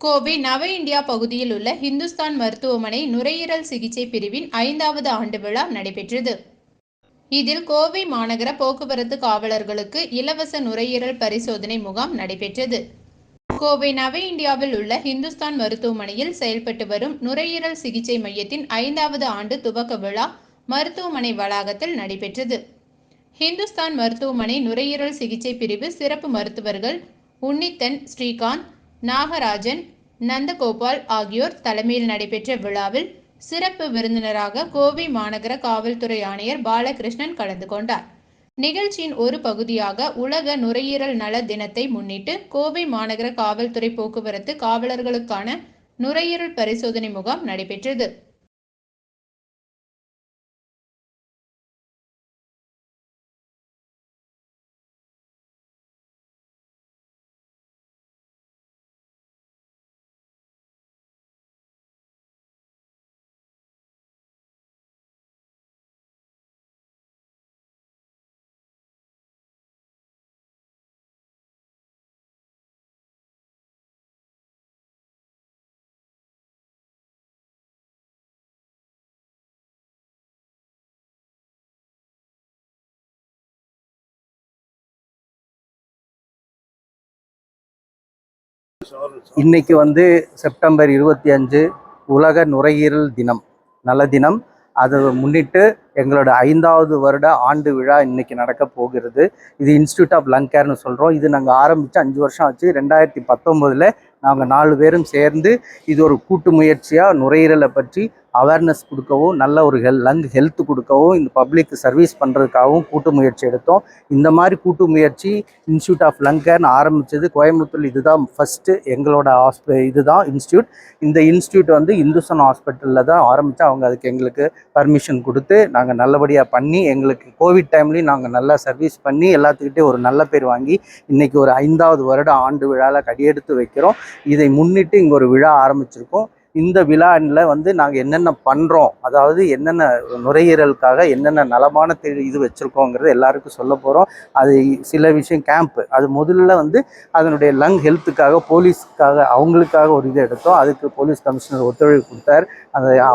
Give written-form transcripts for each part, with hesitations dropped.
கோவை நவ இந்தியா பகுதியில் உள்ள ஹிந்துஸ்தான் மருத்துவமனை நுரையீரல் சிகிச்சை பிரிவின் 5வது ஆண்டு விழா நடைபெற்றது. இதில் கோவை மாநகர போக்குவரத்து காவலர்களுக்கு இலவச நுரையீரல் பரிசோதனை முகாம் நடைபெற்றது. கோவை நவ இந்தியாவில் உள்ள ஹிந்துஸ்தான் மருத்துவமனையில் செயல்பட்டு வரும் நுரையீரல் சிகிச்சை மையத்தின் 5வது ஆண்டு துவக்க விழா மருத்துவமனை வளாகத்தில் நடைபெற்றது. ஹிந்துஸ்தான் மருத்துவமனை நுரையீரல் சிகிச்சை பிரிவு சிறப்பு மருத்துவர்கள் உன்னித்தன், ஸ்ரீகாந்த், நாகராஜன், நந்தகோபால் ஆகியோர் தலைமையில் நடைபெற்ற விழாவில் சிறப்பு விருந்தினராக கோவை மாநகர காவல்துறை ஆணையர் பாலகிருஷ்ணன் கலந்து கொண்டார். நிகழ்ச்சியின் ஒரு பகுதியாக உலக நுரையீரல் நல தினத்தை முன்னிட்டு கோவை மாநகர காவல்துறை போக்குவரத்து காவலர்களுக்கான நுரையீரல் பரிசோதனை முகாம் நடைபெற்றது. இன்னைக்கு செப்டம்பர் 25 உலக நுரையீரல் தினம், நல தினம். அதை முன்னிட்டு எங்களோட 5வது வருட ஆண்டு விழா இன்னைக்கு நடக்க போகிறது. இது இன்ஸ்டியூட் ஆஃப் லங் கேர்னு சொல்கிறோம். இது நாங்கள் ஆரம்பித்து 5 வருஷம் ஆச்சு. 2019 நாங்கள் 4 பேரும் சேர்ந்து இது ஒரு கூட்டு முயற்சியாக நுரையீரலை பற்றி அவேர்னஸ் கொடுக்கவும், நல்ல ஒரு லங் ஹெல்த் கொடுக்கவும், இந்த பப்ளிக் சர்வீஸ் பண்ணுறதுக்காகவும் கூட்டு முயற்சி எடுத்தோம். இந்த மாதிரி கூட்டு முயற்சி இன்ஸ்டியூட் ஆஃப் லங் கேர்னு ஆரம்பித்தது கோயம்புத்தூர். இதுதான் ஃபஸ்ட்டு எங்களோட இதுதான் இன்ஸ்டியூட். இந்த இன்ஸ்டியூட் இந்துஸ்தான் ஹாஸ்பிட்டலில் தான் ஆரம்பித்து அவங்க அதுக்கு எங்களுக்கு பர்மிஷன் கொடுத்து நாங்கள் நல்லபடியாக பண்ணி, எங்களுக்கு கோவிட் டைம்லேயும் நாங்கள் நல்லா சர்வீஸ் பண்ணி எல்லாத்துக்கிட்டே ஒரு நல்ல பேர் வாங்கி இன்றைக்கி ஒரு 5வது வருட ஆண்டு விழாவில் கடியெடுத்து வைக்கிறோம். இதை முன்னிட்டு இங்கே ஒரு விழா ஆரம்பிச்சிருக்கோம். இந்த விழாவில் நாங்கள் என்னென்ன பண்ணுறோம், அதாவது என்னென்ன நுரையீரலுக்காக என்னென்ன நலமான இது வச்சுருக்கோங்கிறது எல்லாருக்கும் சொல்ல போகிறோம். அது சில விஷயம் கேம்ப்பு, அது முதல்ல அதனுடைய லங் ஹெல்த்துக்காக போலீஸ்க்காக அவங்களுக்காக ஒரு இது எடுத்தோம். அதுக்கு போலீஸ் கமிஷனர் ஒத்துழைப்பு கொடுத்தார்.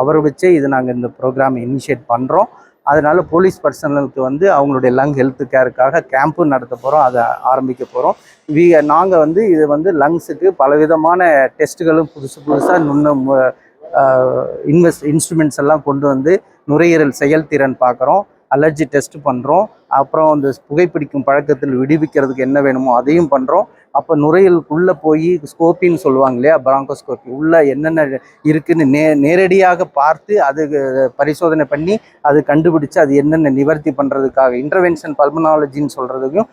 அவரை வச்சே இது நாங்கள் இந்த ப்ரோக்ராம் இனிஷியேட் பண்ணுறோம். அதனால் போலீஸ் பர்சனலுக்கு அவங்களுடைய லங் ஹெல்த் கேருக்காக கேம்ப்பு நடத்த போகிறோம். அதை ஆரம்பிக்க போகிறோம். நாங்கள் இது லங்ஸுக்கு பலவிதமான டெஸ்ட்டுகளும் புதுசாக இன்ஸ்ட்ருமெண்ட்ஸ் எல்லாம் கொண்டு நுரையீரல் செயல்திறன் பார்க்குறோம், அலர்ஜி டெஸ்ட் பண்ணுறோம். அப்புறம் அந்த புகைப்பிடிக்கும் பழக்கத்தில் விடுவிக்கிறதுக்கு என்ன வேணுமோ அதையும் பண்ணுறோம். அப்போ நுரையீரலுக்குள்ளே போய் ஸ்கோப்பின்னு சொல்லுவாங்க இல்லையா, பிராங்கோஸ்கோப்பி, உள்ளே என்னென்ன இருக்குதுன்னு நேரடியாக பார்த்து அது பரிசோதனை பண்ணி அது கண்டுபிடிச்சு அது என்னென்ன நிவர்த்தி பண்ணுறதுக்காக இன்டர்வென்ஷன் பல்மனாலஜின்னு சொல்கிறதுக்கும்